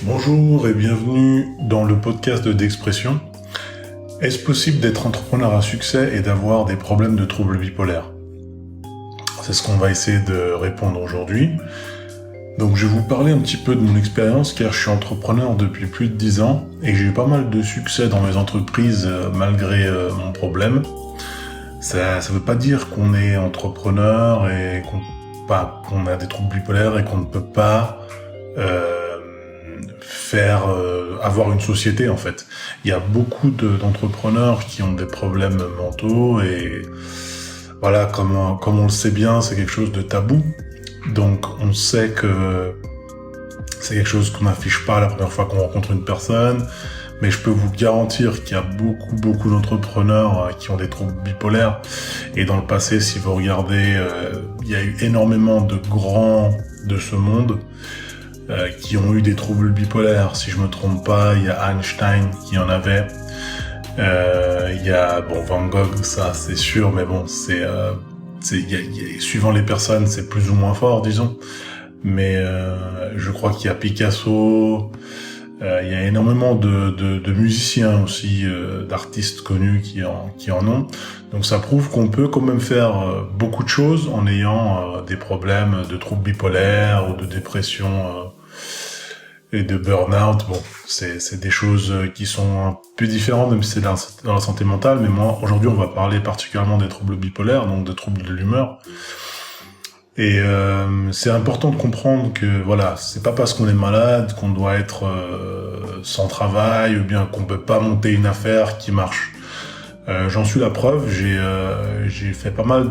Bonjour et bienvenue dans le podcast d'Expression. Est-ce possible d'être entrepreneur à succès et d'avoir des problèmes de troubles bipolaires? C'est ce qu'on va essayer de répondre aujourd'hui. Donc je vais vous parler un petit peu de mon expérience car je suis entrepreneur depuis plus de 10 ans et j'ai eu pas mal de succès dans mes entreprises malgré mon problème. Ça veut pas dire qu'on est entrepreneur et qu'on a des troubles bipolaires et qu'on ne peut pas avoir une société en fait. Il y a beaucoup d'entrepreneurs qui ont des problèmes mentaux et voilà, comme on le sait bien, c'est quelque chose de tabou. Donc on sait que c'est quelque chose qu'on n'affiche pas la première fois qu'on rencontre une personne, mais je peux vous garantir qu'il y a beaucoup d'entrepreneurs qui ont des troubles bipolaires. Et dans le passé, si vous regardez, il y a eu énormément de grands de ce monde qui ont eu des troubles bipolaires. Si je me trompe pas, il y a Einstein qui en avait. Il y a Van Gogh, ça c'est sûr, mais bon, suivant les personnes, c'est plus ou moins fort, disons. Mais je crois qu'il y a Picasso. Il y a énormément de musiciens aussi, d'artistes connus qui en ont. Donc ça prouve qu'on peut quand même faire beaucoup de choses en ayant des problèmes de troubles bipolaires ou de dépression et de burn-out. Bon, c'est des choses qui sont un peu différentes, même si c'est dans la santé mentale. Mais moi, aujourd'hui, on va parler particulièrement des troubles bipolaires, donc des troubles de l'humeur. Et c'est important de comprendre que voilà, c'est pas parce qu'on est malade qu'on doit être sans travail ou bien qu'on peut pas monter une affaire qui marche. J'en suis la preuve. J'ai fait pas mal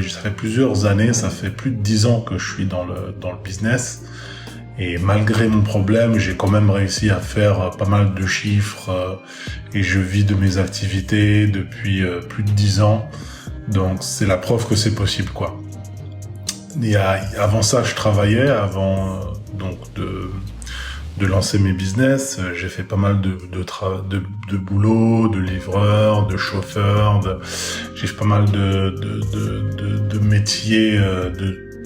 ça fait plusieurs années, ça fait plus de 10 ans que je suis dans le business. Et malgré mon problème, j'ai quand même réussi à faire pas mal de chiffres et je vis de mes activités depuis plus de 10 ans. Donc c'est la preuve que c'est possible, quoi. Avant ça, je travaillais, avant donc de lancer mes business. J'ai fait pas mal de boulot, de livreur, de chauffeur. J'ai fait pas mal de métiers.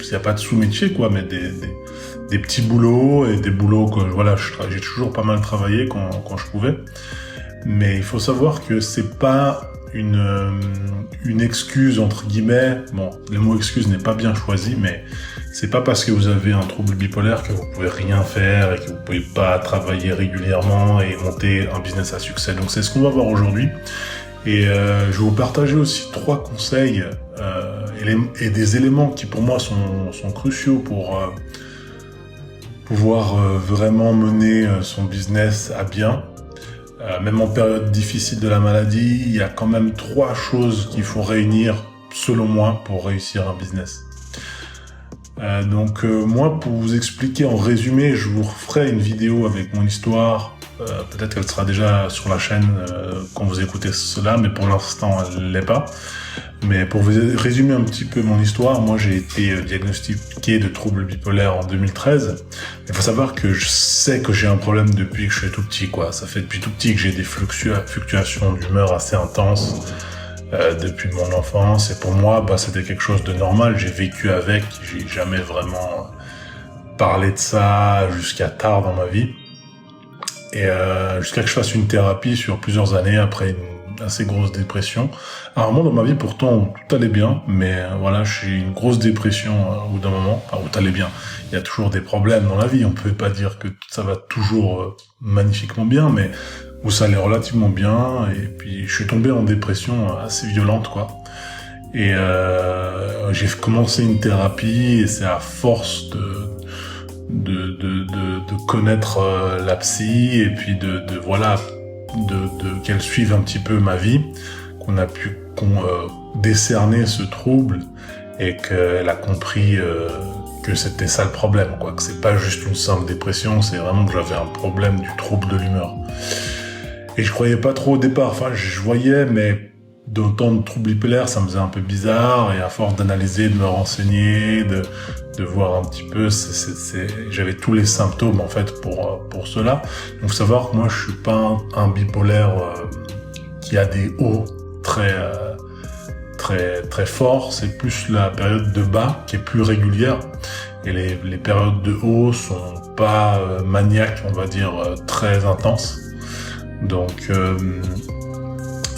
Il n'y a pas de sous-métiers, quoi, mais des petits boulots et des boulots que voilà, j'ai toujours pas mal travaillé quand je pouvais. Mais il faut savoir que c'est pas une excuse entre guillemets. Bon, le mot excuse n'est pas bien choisi, mais c'est pas parce que vous avez un trouble bipolaire que vous pouvez rien faire et que vous pouvez pas travailler régulièrement et monter un business à succès. Donc c'est ce qu'on va voir aujourd'hui. Et je vais vous partager aussi 3 conseils et des éléments qui pour moi sont cruciaux pour pouvoir vraiment mener son business à bien. Même en période difficile de la maladie, il y a quand même 3 choses qu'il faut réunir, selon moi, pour réussir un business. Donc moi, pour vous expliquer en résumé, je vous referai une vidéo avec mon histoire. Peut-être qu'elle sera déjà sur la chaîne quand vous écoutez cela, mais pour l'instant, elle ne l'est pas. Mais pour vous résumer un petit peu mon histoire, moi j'ai été diagnostiqué de troubles bipolaires en 2013. Il faut savoir que je sais que j'ai un problème depuis que je suis tout petit, quoi. Ça fait depuis tout petit que j'ai des fluctuations d'humeur assez intenses depuis mon enfance. Et pour moi, c'était quelque chose de normal. J'ai vécu avec, j'ai jamais vraiment parlé de ça jusqu'à tard dans ma vie. Et jusqu'à que je fasse une thérapie sur plusieurs années après une assez grosse dépression. À un moment dans ma vie, pourtant, où tout allait bien, mais voilà, j'ai eu une grosse dépression au bout d'un moment. Où tout allait bien. Il y a toujours des problèmes dans la vie. On peut pas dire que ça va toujours magnifiquement bien, mais où ça allait relativement bien. Et puis, je suis tombé en dépression assez violente, quoi. Et j'ai commencé une thérapie, et c'est à force de connaître la psy et puis de qu'elle suive un petit peu ma vie, qu'on a pu décerner ce trouble et qu'elle a compris que c'était ça le problème, quoi, que c'est pas juste une simple dépression, c'est vraiment que j'avais un problème du trouble de l'humeur. Et je croyais pas trop au départ, enfin je voyais, mais d'entendre de troubles bipolaires, ça me faisait un peu bizarre, et à force d'analyser, de me renseigner, de voir un petit peu, j'avais tous les symptômes en fait pour cela. Donc faut savoir que moi je suis pas un bipolaire qui a des hauts très forts, c'est plus la période de bas qui est plus régulière. et les périodes de haut sont pas maniaques, on va dire, très intenses. Donc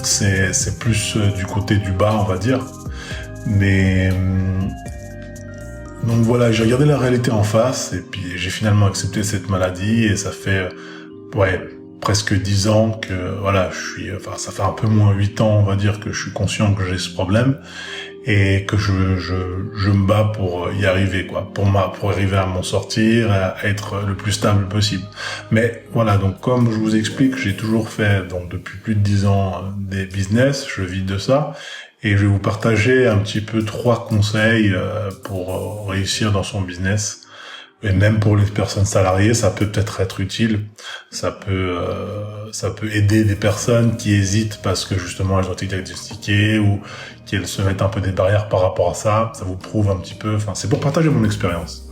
c'est plus du côté du bas, on va dire. Mais donc voilà, j'ai regardé la réalité en face et puis j'ai finalement accepté cette maladie et ça fait presque 10 ans que voilà, ça fait un peu moins 8 ans, on va dire, que je suis conscient que j'ai ce problème et que je me bats pour y arriver, quoi, pour arriver à m'en sortir, à être le plus stable possible. Mais voilà, donc comme je vous explique, j'ai toujours fait, donc depuis plus de 10 ans, des business, je vis de ça, et je vais vous partager un petit peu 3 conseils pour réussir dans son business. Et même pour les personnes salariées, ça peut peut-être être utile. Ça peut aider des personnes qui hésitent parce que justement elles ont été diagnostiquées ou qu'elles se mettent un peu des barrières par rapport à ça. Ça vous prouve un petit peu. Enfin, c'est pour partager mon expérience.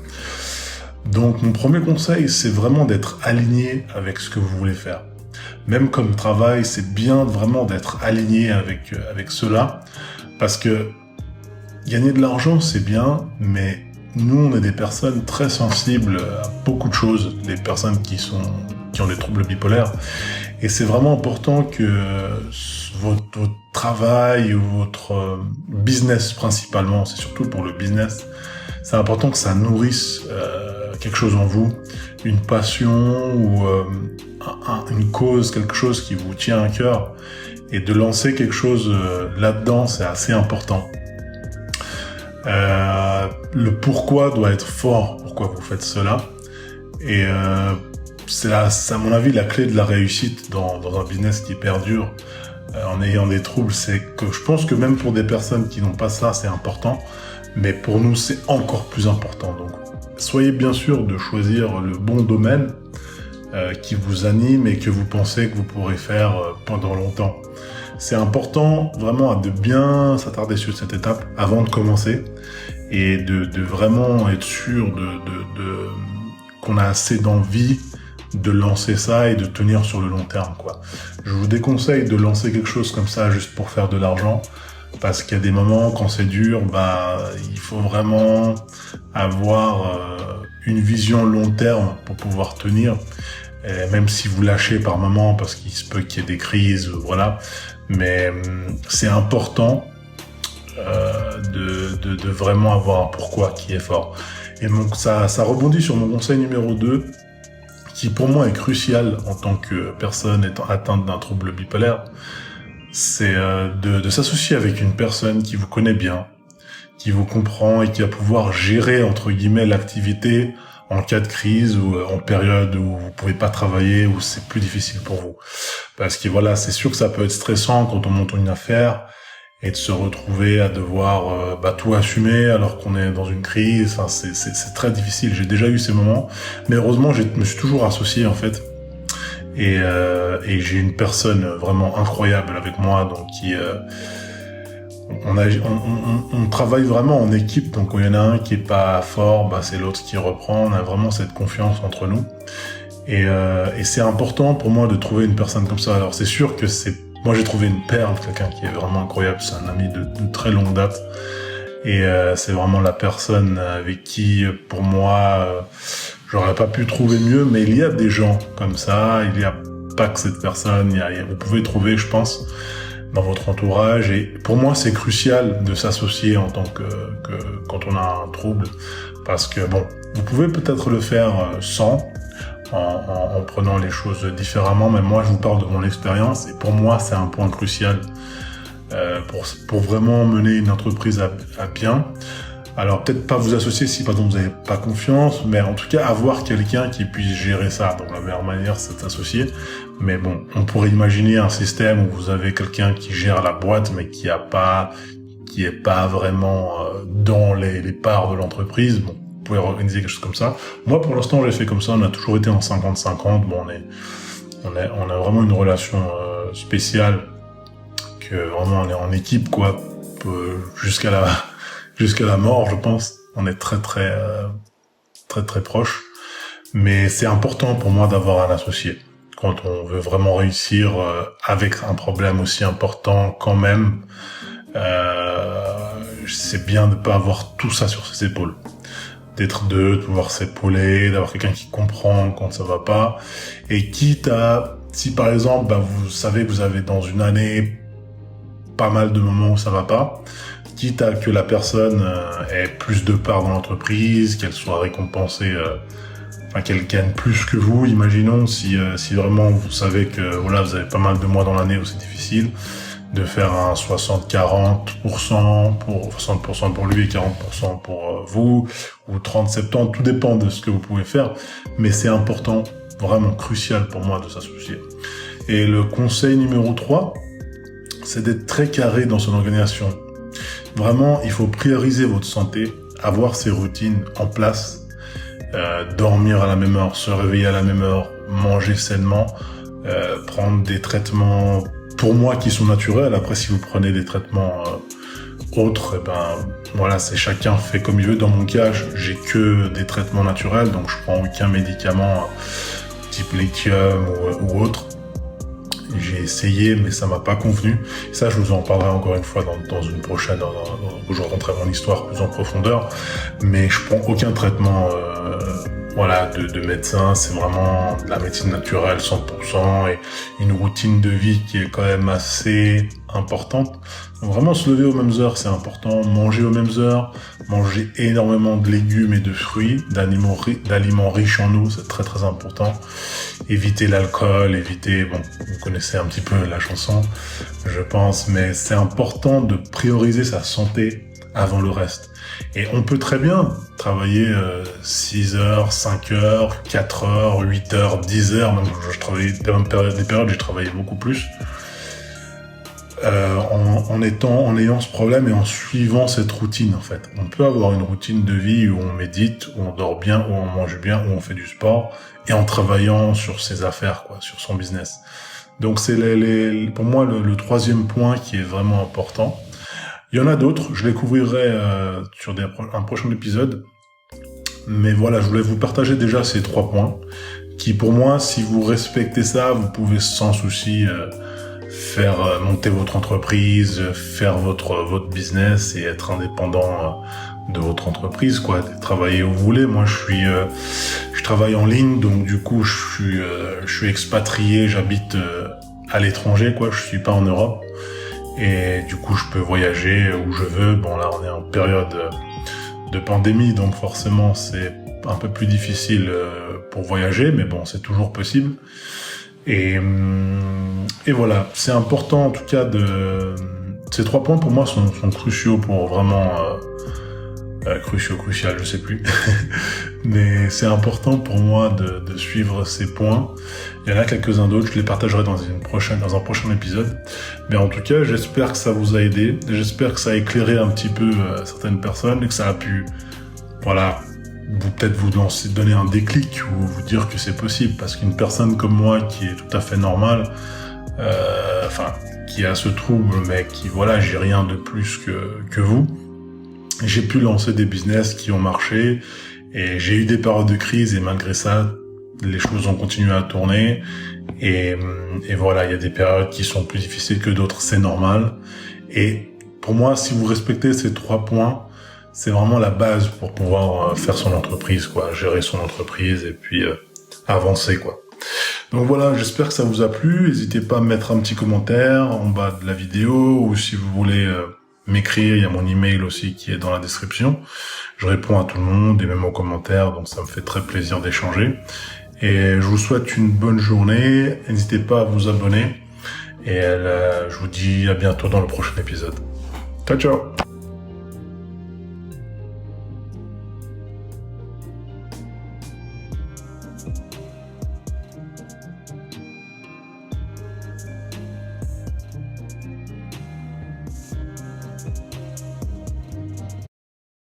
Donc, mon premier conseil, c'est vraiment d'être aligné avec ce que vous voulez faire. Même comme travail, c'est bien vraiment d'être aligné avec cela, parce que gagner de l'argent, c'est bien, mais nous, on est des personnes très sensibles à beaucoup de choses, des personnes qui ont des troubles bipolaires, et c'est vraiment important que votre travail ou votre business principalement, c'est surtout pour le business, c'est important que ça nourrisse quelque chose en vous, une passion ou une cause, quelque chose qui vous tient à cœur, et de lancer quelque chose là-dedans, c'est assez important. Le pourquoi doit être fort, pourquoi vous faites cela, et c'est à mon avis la clé de la réussite dans un business qui perdure en ayant des troubles. C'est que je pense que même pour des personnes qui n'ont pas ça, c'est important, mais pour nous c'est encore plus important. Donc soyez bien sûr de choisir le bon domaine qui vous anime et que vous pensez que vous pourrez faire pendant longtemps. C'est important vraiment de bien s'attarder sur cette étape avant de commencer et de vraiment être sûr qu'on a assez d'envie de lancer ça et de tenir sur le long terme, quoi. Je vous déconseille de lancer quelque chose comme ça juste pour faire de l'argent, parce qu'il y a des moments quand c'est dur, il faut vraiment avoir une vision long terme pour pouvoir tenir. Et même si vous lâchez par moment parce qu'il se peut qu'il y ait des crises, voilà. Mais c'est important de vraiment avoir un pourquoi qui est fort. Et donc ça rebondit sur mon conseil numéro 2, qui pour moi est crucial en tant que personne étant atteinte d'un trouble bipolaire. C'est de s'associer avec une personne qui vous connaît bien, qui vous comprend et qui va pouvoir gérer entre guillemets l'activité en cas de crise ou en période où vous pouvez pas travailler, où c'est plus difficile pour vous. Parce que voilà, c'est sûr que ça peut être stressant quand on monte une affaire et de se retrouver à devoir tout assumer alors qu'on est dans une crise. Enfin, c'est très difficile. J'ai déjà eu ces moments, mais heureusement, je me suis toujours associé en fait. Et j'ai une personne vraiment incroyable avec moi, donc qui on travaille vraiment en équipe, donc quand il y en a un qui est pas fort, c'est l'autre qui reprend. On a vraiment cette confiance entre nous, et c'est important pour moi de trouver une personne comme ça. Alors c'est sûr que moi j'ai trouvé une perle, quelqu'un qui est vraiment incroyable. C'est un ami de très longue date, et c'est vraiment la personne avec qui, pour moi, j'aurais pas pu trouver mieux. Mais il y a des gens comme ça, il y a pas que cette personne. Vous pouvez trouver, je pense, dans votre entourage, et pour moi c'est crucial de s'associer en tant que quand on a un trouble, parce que vous pouvez peut-être le faire sans, en prenant les choses différemment, mais moi je vous parle de mon expérience, et pour moi c'est un point crucial pour vraiment mener une entreprise à bien. Alors peut-être pas vous associer si par exemple vous n'avez pas confiance, mais en tout cas avoir quelqu'un qui puisse gérer ça. Donc la meilleure manière c'est de s'associer. Mais on pourrait imaginer un système où vous avez quelqu'un qui gère la boîte, mais qui est pas vraiment dans les parts de l'entreprise. Vous pouvez organiser quelque chose comme ça. Moi pour l'instant j'ai fait comme ça, on a toujours été en 50-50. On a vraiment une relation spéciale, que vraiment on est en équipe, quoi, jusqu'à la mort, je pense. On est très très proches. Mais c'est important pour moi d'avoir un associé quand on veut vraiment réussir avec un problème aussi important quand même. C'est bien de pas avoir tout ça sur ses épaules. d'être deux, de pouvoir s'épauler, d'avoir quelqu'un qui comprend quand ça va pas. Et quitte à, si par exemple, vous savez que vous avez dans une année pas mal de moments où ça va pas, quitte à que la personne ait plus de parts dans l'entreprise, qu'elle soit récompensée, qu'elle gagne plus que vous, imaginons, si vraiment vous savez que voilà, vous avez pas mal de mois dans l'année où c'est difficile, de faire un 60-40% pour 60% pour lui et 40% pour vous, ou 30-70, tout dépend de ce que vous pouvez faire, mais c'est important, vraiment crucial pour moi de s'associer. Et le conseil numéro 3, c'est d'être très carré dans son organisation. Vraiment, il faut prioriser votre santé, avoir ses routines en place, dormir à la même heure, se réveiller à la même heure, manger sainement, prendre des traitements, pour moi, qui sont naturels. Après, si vous prenez des traitements autres, voilà, c'est chacun fait comme il veut. Dans mon cas, j'ai que des traitements naturels, donc je prends aucun médicament type lithium ou autre. J'ai essayé, mais ça m'a pas convenu. Et ça, je vous en parlerai encore une fois dans une prochaine, où je raconterai mon histoire plus en profondeur. Mais je prends aucun traitement, de médecin. C'est vraiment de la médecine naturelle 100% et une routine de vie qui est quand même assez importante. Donc vraiment se lever aux mêmes heures, c'est important. Manger aux mêmes heures, manger énormément de légumes et de fruits, d'aliments riches en eau, c'est très très important. Éviter l'alcool, vous connaissez un petit peu la chanson, je pense, mais c'est important de prioriser sa santé avant le reste. Et on peut très bien travailler 6 heures, 5 heures, 4 heures, 8 heures, 10 heures, même je travaillais des périodes j'ai travaillé beaucoup plus. En ayant ce problème et en suivant cette routine, en fait. On peut avoir une routine de vie où on médite, où on dort bien, où on mange bien, où on fait du sport, et en travaillant sur ses affaires, sur son business. Donc c'est pour moi le troisième point qui est vraiment important. Il y en a d'autres, je les couvrirai sur un prochain épisode. Mais voilà, je voulais vous partager déjà ces 3 points, qui pour moi, si vous respectez ça, vous pouvez sans souci faire monter votre entreprise, faire votre business et être indépendant de votre entreprise, travailler où vous voulez. Moi, je travaille en ligne, donc du coup, je suis expatrié, j'habite à l'étranger, je suis pas en Europe. Et du coup, je peux voyager où je veux. Bon, là, on est en période de pandémie, donc forcément, c'est un peu plus difficile pour voyager, mais bon, c'est toujours possible. Et voilà, c'est important en tout cas ces 3 points pour moi sont cruciaux pour vraiment crucial, je sais plus. Mais c'est important pour moi de suivre ces points. Il y en a quelques-uns d'autres, je les partagerai dans un prochain épisode. Mais en tout cas, j'espère que ça vous a aidé. J'espère que ça a éclairé un petit peu certaines personnes et que ça a pu, vous donner un déclic ou vous dire que c'est possible. Parce qu'une personne comme moi qui est tout à fait normale, qui a ce trouble, mais qui, j'ai rien de plus que vous, j'ai pu lancer des business qui ont marché et j'ai eu des périodes de crise et malgré ça, les choses ont continué à tourner et voilà, il y a des périodes qui sont plus difficiles que d'autres, c'est normal. Et pour moi, si vous respectez ces 3 points, c'est vraiment la base pour pouvoir faire son entreprise, gérer son entreprise et puis avancer, Donc voilà, j'espère que ça vous a plu. N'hésitez pas à mettre un petit commentaire en bas de la vidéo ou si vous voulez m'écrire, il y a mon email aussi qui est dans la description. Je réponds à tout le monde et même aux commentaires, donc ça me fait très plaisir d'échanger. Et je vous souhaite une bonne journée. N'hésitez pas à vous abonner et je vous dis à bientôt dans le prochain épisode. Ciao, ciao!